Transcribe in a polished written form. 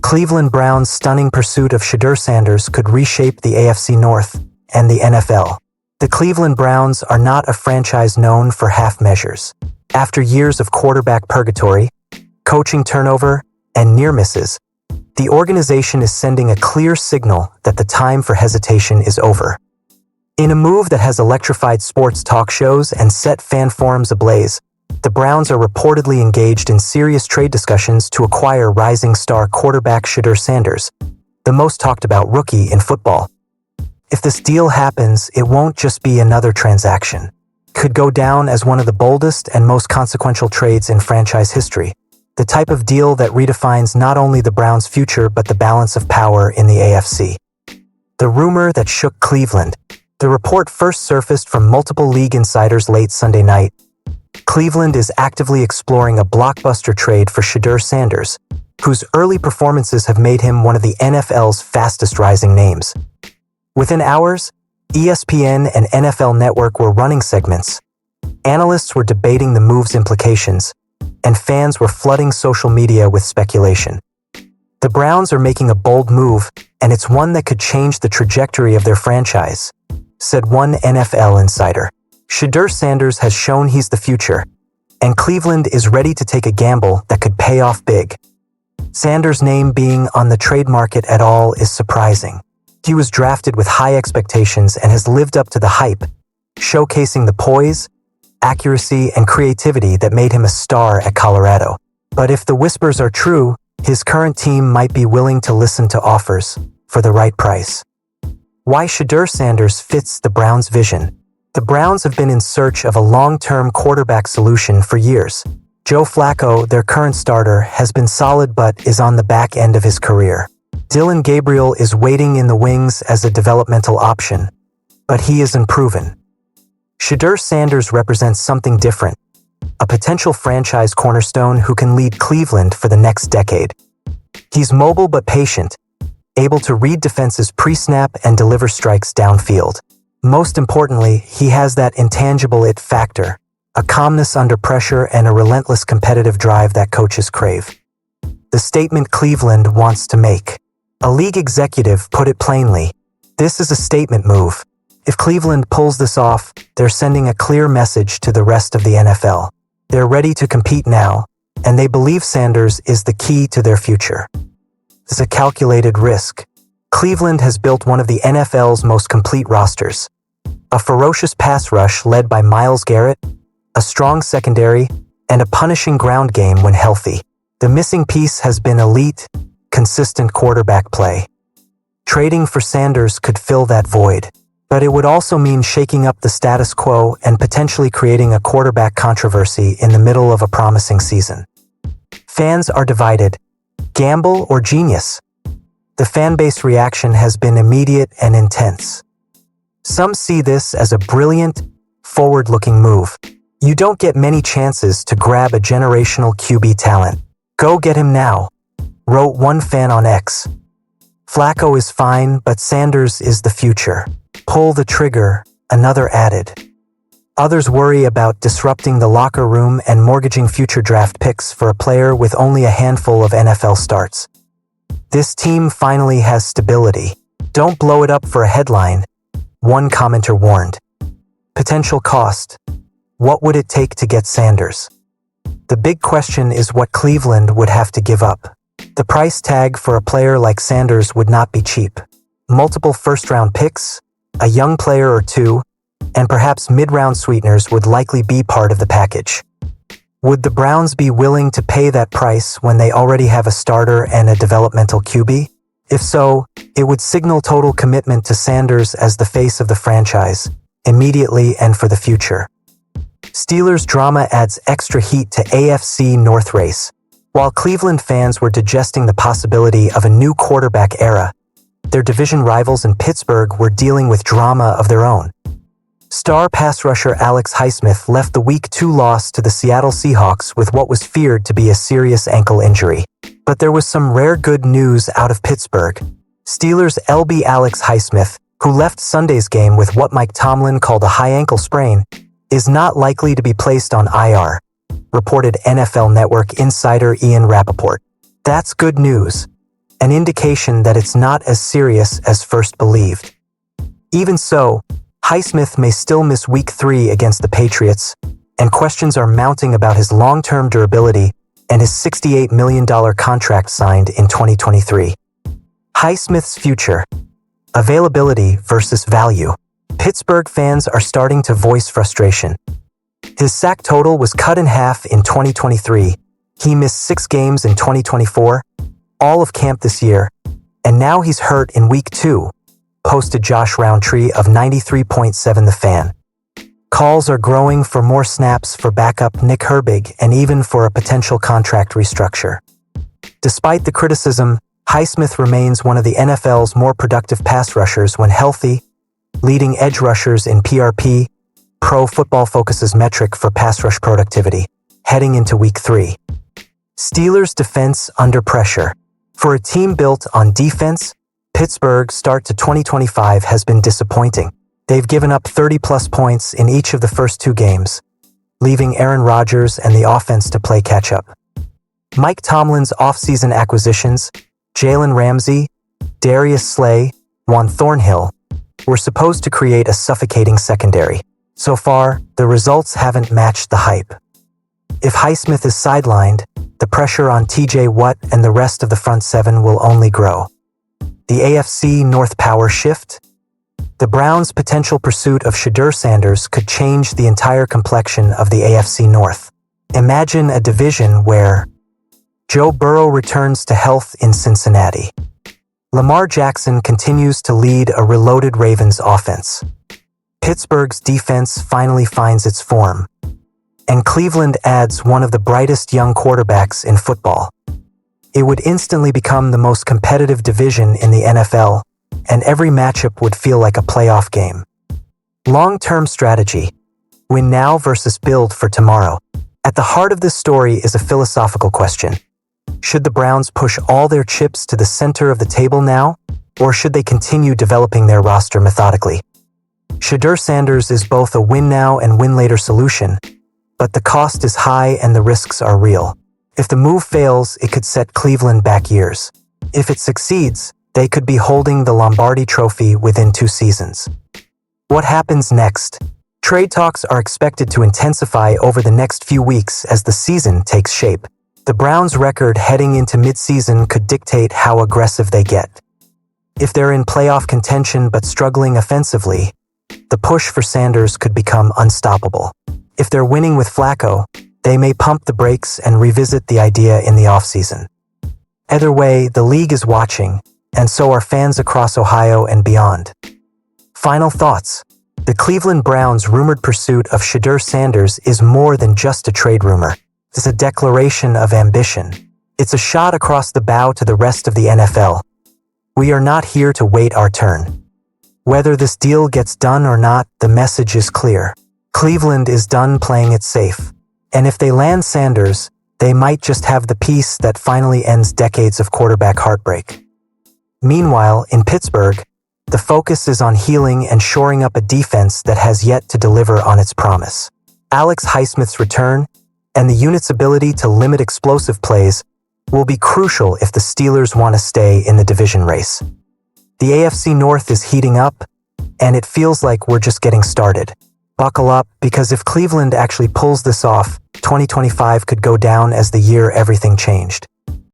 Cleveland Browns' stunning pursuit of Shedeur Sanders could reshape the AFC North and the NFL. The Cleveland Browns are not a franchise known for half measures. After years of quarterback purgatory, coaching turnover, and near misses, the organization is sending a clear signal that the time for hesitation is over. In a move that has electrified sports talk shows and set fan forums ablaze, the Browns are reportedly engaged in serious trade discussions to acquire rising star quarterback Shedeur Sanders, the most talked about rookie in football. If this deal happens, it won't just be another transaction. It could go down as one of the boldest and most consequential trades in franchise history, the type of deal that redefines not only the Browns' future but the balance of power in the AFC. The rumor that shook Cleveland. The report first surfaced from multiple league insiders late Sunday night. Cleveland is actively exploring a blockbuster trade for Shedeur Sanders, whose early performances have made him one of the NFL's fastest rising names. Within hours, ESPN and NFL Network were running segments. Analysts were debating the move's implications, and fans were flooding social media with speculation. The Browns are making a bold move, and it's one that could change the trajectory of their franchise, said one NFL insider. Shedeur Sanders has shown he's the future, and Cleveland is ready to take a gamble that could pay off big. Sanders' name being on the trade market at all is surprising. He was drafted with high expectations and has lived up to the hype, showcasing the poise, accuracy, and creativity that made him a star at Colorado. But if the whispers are true, his current team might be willing to listen to offers for the right price. Why Shedeur Sanders fits the Browns' vision. The Browns have been in search of a long-term quarterback solution for years. Joe Flacco, their current starter, has been solid but is on the back end of his career. Dylan Gabriel is waiting in the wings as a developmental option, but he is unproven. Shedeur Sanders represents something different, a potential franchise cornerstone who can lead Cleveland for the next decade. He's mobile but patient, able to read defenses pre-snap and deliver strikes downfield. Most importantly, he has that intangible it factor, a calmness under pressure and a relentless competitive drive that coaches crave. The statement Cleveland wants to make. A league executive put it plainly, this is a statement move. If Cleveland pulls this off, they're sending a clear message to the rest of the NFL. They're ready to compete now, and they believe Sanders is the key to their future. It's a calculated risk. Cleveland has built one of the NFL's most complete rosters. A ferocious pass rush led by Myles Garrett, a strong secondary, and a punishing ground game when healthy. The missing piece has been elite, consistent quarterback play. Trading for Sanders could fill that void, but it would also mean shaking up the status quo and potentially creating a quarterback controversy in the middle of a promising season. Fans are divided. Gamble or genius? The fan-base reaction has been immediate and intense. Some see this as a brilliant, forward-looking move. You don't get many chances to grab a generational QB talent. Go get him now, wrote one fan on X. Flacco is fine, but Sanders is the future. Pull the trigger, another added. Others worry about disrupting the locker room and mortgaging future draft picks for a player with only a handful of NFL starts. This team finally has stability. Don't blow it up for a headline, one commenter warned. Potential cost. What would it take to get Sanders? The big question is what Cleveland would have to give up. The price tag for a player like Sanders would not be cheap. Multiple first-round picks, a young player or two, and perhaps mid-round sweeteners would likely be part of the package. Would the Browns be willing to pay that price when they already have a starter and a developmental QB? If so, it would signal total commitment to Sanders as the face of the franchise, immediately and for the future. Steelers drama adds extra heat to AFC North race. While Cleveland fans were digesting the possibility of a new quarterback era, their division rivals in Pittsburgh were dealing with drama of their own. Star pass rusher Alex Highsmith left the Week 2 loss to the Seattle Seahawks with what was feared to be a serious ankle injury. But there was some rare good news out of Pittsburgh. Steelers LB Alex Highsmith, who left Sunday's game with what Mike Tomlin called a high ankle sprain, is not likely to be placed on IR, reported NFL Network insider Ian Rappaport. That's good news. an indication that it's not as serious as first believed. Even so, Highsmith may still miss Week 3 against the Patriots, and questions are mounting about his long-term durability and his $68 million contract signed in 2023. Highsmith's future. Availability versus value. Pittsburgh fans are starting to voice frustration. His sack total was cut in half in 2023. He missed 6 games in 2024, all of camp this year, and now he's hurt in Week 2, posted Josh Roundtree of 93.7 The Fan. Calls are growing for more snaps for backup Nick Herbig and even for a potential contract restructure. Despite the criticism, Highsmith remains one of the NFL's more productive pass rushers when healthy, leading edge rushers in PRP, Pro Football Focus's metric for pass rush productivity, heading into Week 3. Steelers' defense under pressure. For a team built on defense, Pittsburgh's start to 2025 has been disappointing. They've given up 30-plus points in each of the first 2 games, leaving Aaron Rodgers and the offense to play catch-up. Mike Tomlin's offseason acquisitions, Jalen Ramsey, Darius Slay, Juan Thornhill, were supposed to create a suffocating secondary. So far, the results haven't matched the hype. If Highsmith is sidelined, the pressure on TJ Watt and the rest of the front 7 will only grow. The AFC North power shift? The Browns' potential pursuit of Shedeur Sanders could change the entire complexion of the AFC North. Imagine a division where Joe Burrow returns to health in Cincinnati. Lamar Jackson continues to lead a reloaded Ravens offense. Pittsburgh's defense finally finds its form. And Cleveland adds one of the brightest young quarterbacks in football. It would instantly become the most competitive division in the NFL, and every matchup would feel like a playoff game. Long-term strategy. Win now versus build for tomorrow. At the heart of this story is a philosophical question. Should the Browns push all their chips to the center of the table now, or should they continue developing their roster methodically? Shedeur Sanders is both a win-now and win-later solution, but the cost is high and the risks are real. If the move fails, it could set Cleveland back years. If it succeeds, they could be holding the Lombardi Trophy within 2 seasons. What happens next? Trade talks are expected to intensify over the next few weeks as the season takes shape. The Browns' record heading into mid-season could dictate how aggressive they get. If they're in playoff contention but struggling offensively, the push for Sanders could become unstoppable. If they're winning with Flacco, they may pump the brakes and revisit the idea in the offseason. Either way, the league is watching, and so are fans across Ohio and beyond. Final thoughts. The Cleveland Browns' rumored pursuit of Shedeur Sanders is more than just a trade rumor. It's a declaration of ambition. It's a shot across the bow to the rest of the NFL. We are not here to wait our turn. Whether this deal gets done or not, the message is clear. Cleveland is done playing it safe. And if they land Sanders, they might just have the piece that finally ends decades of quarterback heartbreak. Meanwhile, in Pittsburgh, the focus is on healing and shoring up a defense that has yet to deliver on its promise. Alex Highsmith's return and the unit's ability to limit explosive plays will be crucial if the Steelers want to stay in the division race. The AFC North is heating up, and it feels like we're just getting started. Buckle up, because if Cleveland actually pulls this off, 2025 could go down as the year everything changed.